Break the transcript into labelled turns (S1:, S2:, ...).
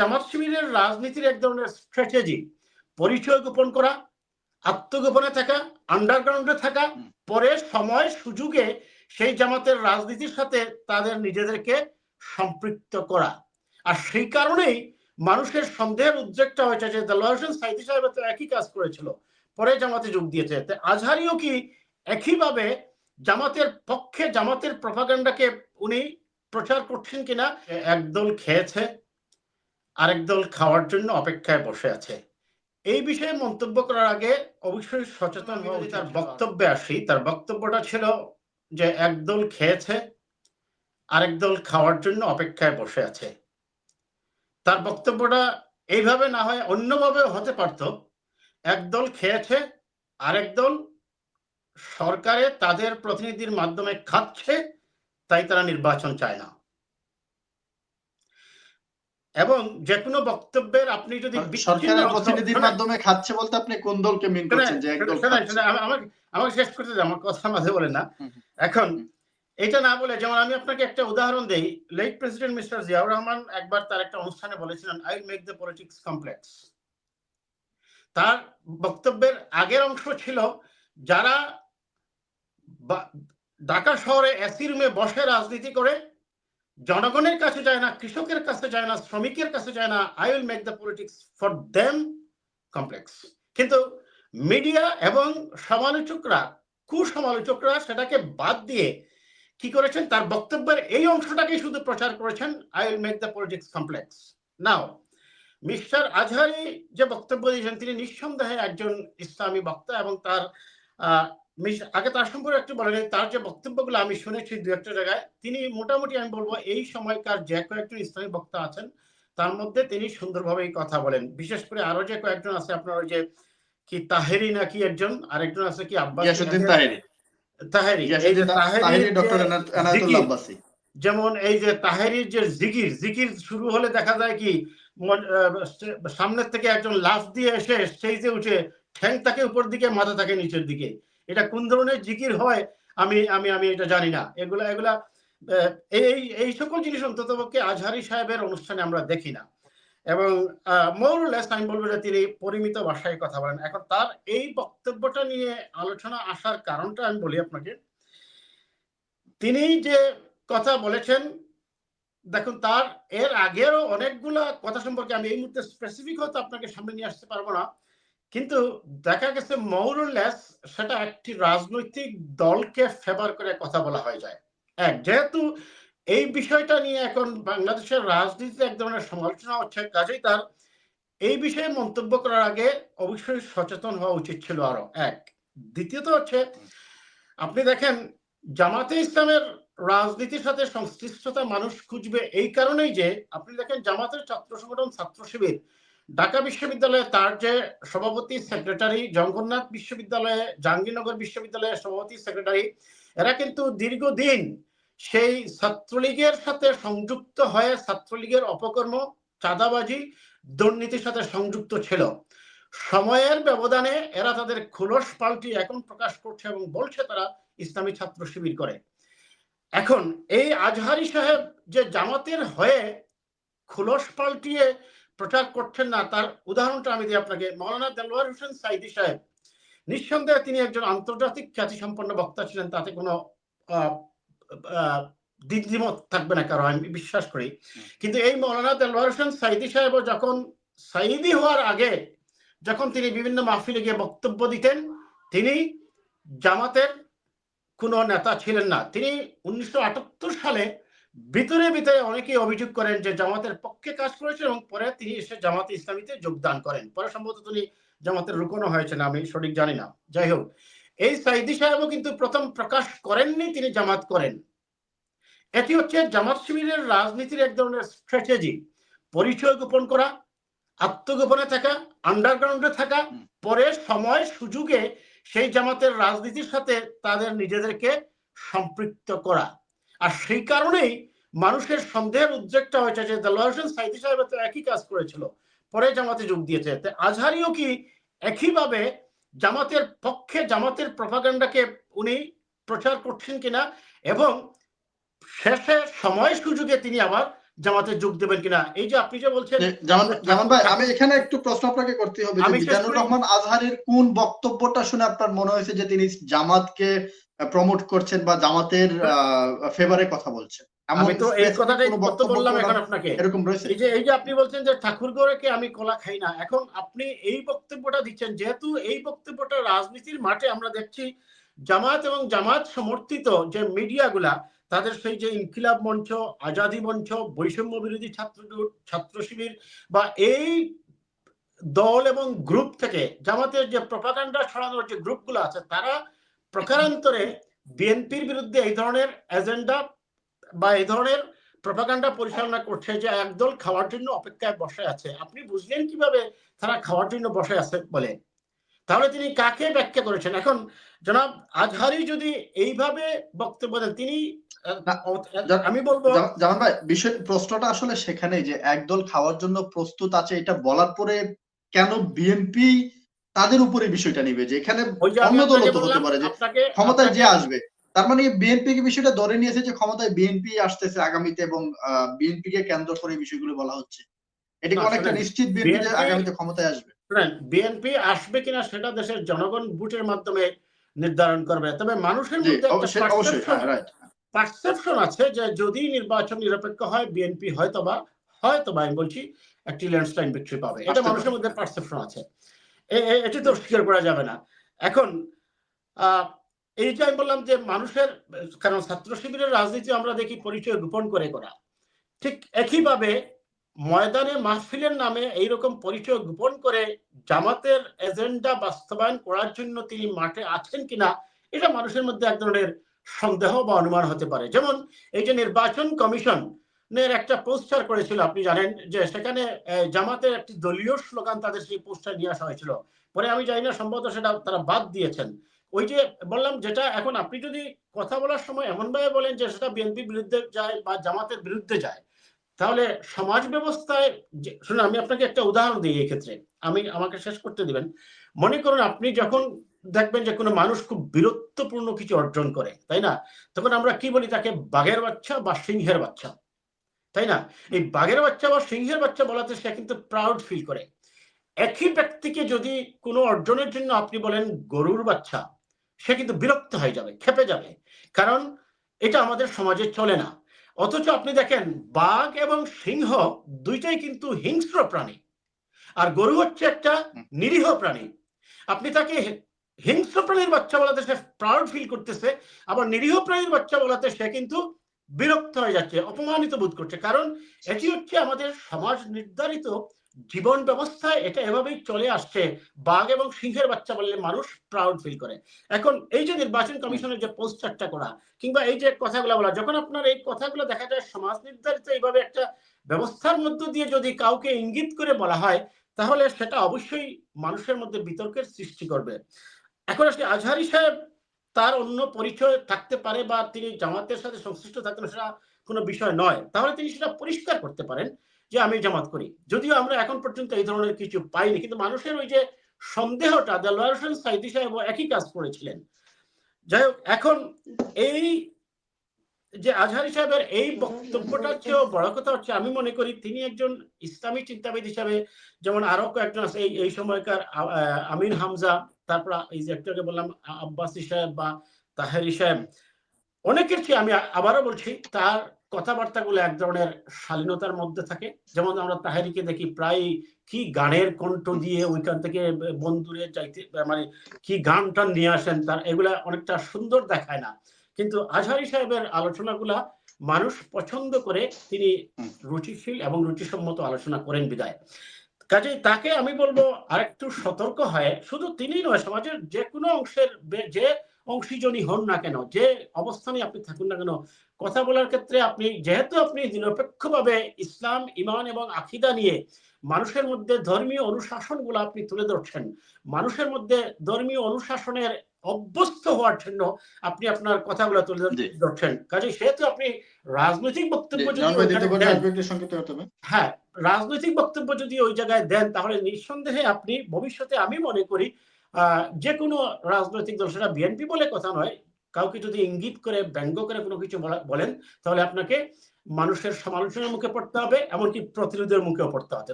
S1: জামাত শিবিরের রাজনীতির এক ধরনের স্ট্র্যাটেজি, পরিচয় গোপন করা, আত্মগোপনে থাকা, আন্ডারগ্রাউন্ডে থাকা, পরে সময় সুযোগে সেই জামাতের রাজনীতির সাথে তাদের নিজেদেরকে সম্পৃক্ত করা। আর সেই কারণেই মানুষের সন্দেহের উদ্রেকটা হয়েছে যে দেলোয়ার হোসেন সাঈদী সাহেব তো একই কাজ করেছিল, পরে জামাতে যোগ দিয়েছে। আজহারিও কি একইভাবে জামাতের পক্ষে জামাতের প্রপাগান্ডাকে উনি প্রচার করছেন কিনা? একদল খেয়েছে, আরেক দল খাওয়ার জন্য অপেক্ষায় বসে আছে। এই বিষয়ে মন্তব্য করার আগে অবশ্যই সচেতন হওয়া উচিত। তার বক্তব্যে আসি, তার বক্তব্যটা ছিল যে একদল খেয়েছে, আরেক দল খাওয়ার জন্য অপেক্ষায় বসে আছে। তার বক্তব্যটা এইভাবে না হয় অন্যভাবে হতে পারত, একদল খেয়েছে, আরেক দল সরকারে তাদের প্রতিনিধির মাধ্যমে খাচ্ছে, তাই তারা নির্বাচন চায় না। এবং যে কোনো বক্তব্যের আপনি যদি
S2: সরকারের প্রতিনিধির মাধ্যমে খাচ্ছে বলতে আপনি কোন দলকে মিন করছেন যে একদল খাচ্ছে?
S1: আমাকে শেষ করতে দাও, আমার কথা মাঝে বলে না। এখন এটা না বলে, যেমন আমি আপনাকে একটা উদাহরণ দেই, late president mister Ziaur Rahman একবার তার একটা অনুষ্ঠানে বলেছিলেন, I will make the politics complex. তার বক্তব্যের আগের অংশ ছিল, যারা ঢাকা শহরে এসি রুমে বসে রাজনীতি করে, জনগণের কাছে যায় না, কৃষকের কাছে যায় না, শ্রমিকের কাছে যায় না, I will make the politics for them complex. কিন্তু মিডিয়া এবং সমালোচকরা, কুসমালোচকরা সেটাকে বাদ দিয়ে কি করেছেন, তার বক্তব্যের এই অংশটাকে শুধু প্রচার করেছেন, I will make the politics complex. Now mister Azhari যে বক্তব্য দিয়েছেন, তিনি নিঃসন্দেহে একজন ইসলামী বক্তা, এবং তার আগে তার সম্পর্কে একটু বলেন, তার যে বক্তব্যগুলো আমি শুনেছি দু একটা জায়গায়, তিনি মোটামুটি আমি বলবো এই সময়কার যে কয়েকজন ইসলামী বক্তা আছেন তার মধ্যে তিনি সুন্দরভাবেই কথা বলেন। বিশেষ করে আরো যে কয়েকজন আছে, আপনার ওই যে কি তাহেরি নাকি একজন, আরেকজন আছে কি আব্বাসী তাহেরি, যেমন এই যে তাহেরির যে জিকির শুরু হলে দেখা যায় কি, সামনের থেকে একজন লাফ দিয়ে এসে স্টেজে উঠে ঠ্যাং থাকে উপর দিকে, মাথা থাকে নিচের দিকে। এটা কোন ধরনের জিকির হয় আমি আমি আমি এটা জানি না। এগুলা এই সকল জিনিস অন্ততপক্ষে আজহারি সাহেবের অনুষ্ঠানে আমরা দেখি না। এবং মোর লেস আমি বলবো যে তিনি পরিমিত ভাষায় কথা বলেন। এখন তার এই বক্তব্যটা নিয়ে আলোচনা আসার কারণটা আমি বলি আপনাকে। তিনি যে কথা বলেছেন, দেখুন তার এর আগেরও অনেকগুলা কথা সম্পর্কে আমি এই মুহূর্তে স্পেসিফিক হয়তো আপনাকে সামনে নিয়ে আসতে পারবো না, কিন্তু দেখা গেছে মোরলেস সেটা একটি রাজনৈতিক দলকে ফেভার করে কথা বলা হয়ে যায়। যেহেতু এই বিষয়টা নিয়ে এখন বাংলাদেশের রাজনীতিতে এক ধরনের সমালোচনা হচ্ছে, কাজেই তার এই বিষয়ে মন্তব্য করার আগে অবশ্যই সচেতন হওয়া উচিত ছিল আরো। দ্বিতীয়ত হচ্ছে, আপনি দেখেন জামাতে ইসলামের রাজনীতির সাথে সংশ্লিষ্টতা মানুষ খুঁজবে এই কারণেই যে, আপনি দেখেন জামাতের ছাত্র সংগঠন ছাত্র শিবির ঢাকা বিশ্ববিদ্যালয়ে তার যে সভাপতি সেক্রেটারি, জগন্নাথ বিশ্ববিদ্যালয়ে, জাহাঙ্গীরনগর বিশ্ববিদ্যালয়ের সভাপতি সেক্রেটারি, এরা কিন্তু দীর্ঘদিন সেই ছাত্রলীগের সাথে সংযুক্ত হয়ে ছাত্রলীগের অপকর্ম, চাঁদাবাজি, দুর্নীতির সাথে সংযুক্ত ছিল। সময়ের ব্যবধানে এরা তাদের খোলস পাল্টি এখন প্রকাশ করছে এবং বলছে তারা ইসলামী ছাত্র শিবির করে। এখন এই আজহারি সাহেব যে জামাতের হয়ে খোলস পাল্টিয়ে প্রচার করছেন না, তার উদাহরণটা আমি দিই আপনাকে। মাওলানা দেলোয়ার হোসেন সাঈদী সাহেব নিঃসন্দেহে তিনি একজন আন্তর্জাতিক খ্যাতিসম্পন্ন বক্তা ছিলেন, তাতে কোনো দ্বিমত থাকবে না কারো, আমি বিশ্বাস করি। কিন্তু এই মাওলানা দেলোয়ার হোসেন সাঈদী সাহেবও যখন সাঈদী হওয়ার আগে যখন তিনি বিভিন্ন মাহফিলে গিয়ে বক্তব্য দিতেন, তিনি জামাতের কোনো নেতা ছিলেন না। তিনি 1978 সালে ভিতরে ভিতরে অনেকেই অভিযোগ করেন যে জামাতের পক্ষে কাজ করেছেন, এবং পরে তিনি এসে জামাতে ইসলামীতে যোগদান করেন। পরে সম্ভবত তিনি জামাতের রুকনও হয়েছেন, আমি সঠিক জানি না। যাই হোক, এই সাঈদী সাহেবও কিন্তু প্রথম প্রকাশ করেননি তিনি জামাত করেন। এটি হচ্ছে জামাত শিবিরের রাজনীতির এক ধরনের স্ট্র্যাটেজি, পরিচয় গোপন করা, আত্মগোপনে থাকা, আন্ডারগ্রাউন্ডে থাকা, পরে সময় সুযোগে সেই জামাতের রাজনীতির সাথে তাদের নিজেদেরকে সম্পৃক্ত করা। আর সেই কারণেই মানুষের সন্দেহের উদ্রেকটা হয়েছে যে দেলোয়ার হোসেন সাঈদী সাহেব তো একই কাজ করেছিল, পরে জামাতে যোগ দিয়েছে। আজহারিও কি একইভাবে জামাতের পক্ষে জামাতের প্রপাগান্ডাকে উনি প্রচার করছেন কিনা, এবং শেষে সময় সুযোগে তিনি আবার জামাতে যোগ দেবেন কিনা। এই যে আপনি যে বলছেন
S2: জামান ভাই, আমি এখানে একটু প্রশ্ন আপনাকে করতে হবে যে মিজানুর রহমান আজহারীর কোন বক্তব্যটা শুনে আপনার মনে হয়েছে যে তিনি জামাতকে প্রমোট করছেন বা জামাতের ফেভারে কথা বলছেন?
S1: আমি তো এই কথাটাই তো বললাম এখন আপনাকে।
S2: এরকম রয়েছে?
S1: এই যে আপনি বলছেন যে ঠাকুরগাঁওকে আমি কলা খাই না, এখন আপনি এই বক্তব্যটা দিচ্ছেন, যেহেতু এই বক্তব্যটা রাজনীতির মাঠে আমরা দেখছি জামাত এবং জামাত সমর্থিত যে মিডিয়াগুলা তাদের সেই যে ইনকিলাব মঞ্চ, আজাদি মঞ্চ, বৈষম্য বিরোধী ছাত্র শিবির বা এই দল এবং গ্রুপ থেকে জামাতের যে প্রপাগান্ডা ছড়ানোর যে গ্রুপগুলো আছে তারা প্রকারান্তরে বিএনপির বিরুদ্ধে এই ধরনের এজেন্ডা বা এই ধরনের প্রপাগান্ডা পরিচালনা করছে যে একদল খাওয়ার জন্য অপেক্ষায় বসে আছে। আপনি বুঝলেন কিভাবে তারা খাওয়ার জন্য বসে আছে বলে? তাহলে তিনি কাকে ব্যাখ্যা করেছেন? এখন জনাব আজহারি যদি এইভাবে বক্তব্য দেন, তিনি আমি বলবো
S2: জামান ভাই, প্রশ্নটা আসলে সেখানেই যে একদল খাওয়ার জন্য প্রস্তুত আছে এটা বলার পরে কেন বিএনপি তাদের উপরে বিষয়টা নিবে, যে এখানে অন্য দল তো হতে পারে যে ক্ষমতায় যে আসবে, তার মানে বিএনপি কি বিষয়টা ধরে নিয়েছে যে ক্ষমতায় বিএনপি আসতেছে আগামীতে এবং বিএনপি কে কেন্দ্র করে বিষয়গুলো বলা হচ্ছে? এটা কি অনেকটা নিশ্চিত বিএনপি যে আগামীতে ক্ষমতায় আসবে?
S1: বিএনপি আসবে কিনা সেটা দেশের জনগণ ভোটের মাধ্যমে নির্ধারণ করবে। তবে মানুষের মধ্যে একটা পারসেপশন আছে যে যদি নির্বাচন নিরপেক্ষ হয় বিএনপি হয়তোবা আমি বলছি একটি ল্যান্ডস্লাইড ভিক্টরি পাবে। এটা মানুষের মধ্যে পারসেপশন আছে, এটি তো স্বীকার করা যাবে না। এখন এইটা আমি বললাম যে মানুষের, কারণ ছাত্র শিবিরের রাজনীতি আমরা দেখি পরিচয় গোপন করে করা, ঠিক একইভাবে ময়দানে মাহফিলের নামে এইরকম পরিচয় গোপন করে জামাতের এজেন্ডা বাস্তবায়ন করার জন্য তিনি মাঠে আছেন কিনা এটা মানুষের মধ্যে এক ধরনের সন্দেহ বা অনুমান হতে পারে। যেমন এই যে নির্বাচন কমিশনের একটা পোস্টার করেছিল, আপনি জানেন যে সেখানে জামাতের একটি দলীয় স্লোগান তাদের সেই পোস্টার নিয়ে আসা হয়েছিল, পরে আমি জানি না সম্ভবত সেটা তারা বাদ দিয়েছেন। ওই যে বললাম যেটা, এখন আপনি যদি কথা বলার সময় এমন ভাবে বলেন যে সেটা বিএনপির বিরুদ্ধে যায় বা জামাতের বিরুদ্ধে যায়, তাহলে সমাজ ব্যবস্থায় শুনুন আমি আপনাকে একটা উদাহরণ দিই এই ক্ষেত্রে, আমাকে শেষ করতে দিবেন। মনে করুন আপনি যখন দেখবেন যে কোনো মানুষ খুব বীরত্বপূর্ণ কিছু অর্জন করে, তাই না, তখন আমরা কি বলি তাকে বাঘের বাচ্চা বা সিংহের বাচ্চা, তাই না? এই বাঘের বাচ্চা বা সিংহের বাচ্চা বলাতে সে কিন্তু প্রাউড ফিল করে। একই ব্যক্তিকে যদি কোনো অর্জনের জন্য আপনি বলেন গরুর বাচ্চা, সে কিন্তু বিরক্ত হয়ে যাবে, ক্ষেপে যাবে, কারণ এটা আমাদের সমাজে চলে না। অথচ আপনি দেখেন বাঘ এবং সিংহ দুইটাই কিন্তু হিংস্র প্রাণী, আর গরু হচ্ছে একটা নিরীহ প্রাণী। আপনি তাকে হিংস্র প্রাণীর বাচ্চা বলাতে সে প্রাউড ফিল করতেছে, আবার নিরীহ প্রাণীর বাচ্চা বলাতে সে কিন্তু বিরক্ত হয়ে যাচ্ছে, অপমানিত বোধ করছে, কারণ এটি হচ্ছে আমাদের সমাজ নির্ধারিত জীবন ব্যবস্থায় এটা এভাবেই চলে আসছে। বাঘ এবং সিংহের বাচ্চা বললে মানুষ প্রাউড ফিল করে। এখন এই যে নির্বাচন কমিশনের যে পোস্টারটা করা কিংবা এই যে কথাগুলো বলা, যখন আপনার এই কথাগুলো দেখা যায় সমাজ নির্ধারিত এইভাবে একটা ব্যবস্থার মধ্য দিয়ে যদি কাউকে ইঙ্গিত করে বলা হয়, তাহলে সেটা অবশ্যই মানুষের মধ্যে বিতর্কের সৃষ্টি করবে। এখন আসলে আজহারি সাহেব তার অন্য পরিচয় থাকতে পারে বা তিনি জামাতের সাথে সংশ্লিষ্ট থাকতেন, সেটা কোনো বিষয় নয়, তাহলে তিনি সেটা পরিষ্কার করতে পারেন যে আমি জামাত করি। যদিও আমরা এখন পর্যন্ত এই ধরনের কিছু পাইনি, কিন্তু মানুষের ওই যে সন্দেহটা, দেলোয়ার হোসেন সাইদি সাহেব একই কাজ করেছিলেন। যাই হোক, এখন এই যে আজহারি সাহেবের এই বক্তব্যটার চেয়েও বড় কথা হচ্ছে, আমি মনে করি তিনি একজন ইসলামী চিন্তাবিদ হিসাবে, যেমন আরো কয়েকজন আছে এই সময়কার আমিন হামজা, তারপর এই যে একটু বললাম আব্বাসী সাহেব বা তাহেরি সাহেব, অনেকের চেয়ে আমি আবারও বলছি তার কথাবার্তাগুলো এক ধরনের শালীনতার মধ্যে থাকে। যেমন আমরা তাহেরিকে দেখি প্রায় কি গানের কণ্ঠ দিয়ে ওইখান থেকে বন্ধুরে চাইতে, মানে কি গান টান নিয়ে আসেন, তার এগুলা অনেকটা সুন্দর দেখায় না, কিন্তু আজহারি সাহেবের আলোচনাগুলা মানুষ পছন্দ করে, তিনি রুচিশীল এবং রুচিসম্মত আলোচনা করেন বিদায়। কাজেই তাকে আমি বলবো আরেকটু সতর্ক হয়, শুধু তিনি নয়, সমাজের যে কোনো অংশের যে অংশীজনই হন না কেন, যে অবস্থানে আপনি থাকুন না কেন, কথা বলার ক্ষেত্রে আপনি যেহেতু আপনি নিরপেক্ষভাবে ইসলাম, ইমান এবং আকীদা নিয়ে মানুষের মধ্যে ধর্মীয় অনুশাসনগুলো আপনি তুলে ধরছেন, মানুষের মধ্যে ধর্মীয় অনুশাসনের অভ্যস্ত হওয়ার জন্য আপনি আপনার কথাগুলো তুলে ধরছেন, কাজে সেহেতু আপনি রাজনৈতিক বক্তব্য রাজনৈতিক বক্তব্য যদি ওই জায়গায় দেন, তাহলে নিঃসন্দেহে আপনি ভবিষ্যতে, আমি মনে করি যে কোনো রাজনৈতিক দল, সেটা বিএনপি বলে কথা নয়, কাউকে যদি ইঙ্গিত করে ব্যঙ্গ করে কোনো কিছু বলেন, তাহলে আপনাকে মানুষের সমালোচনার মুখে পড়তে হবে, এমনকি প্রতিরোধের মুখেও পড়তে হবে।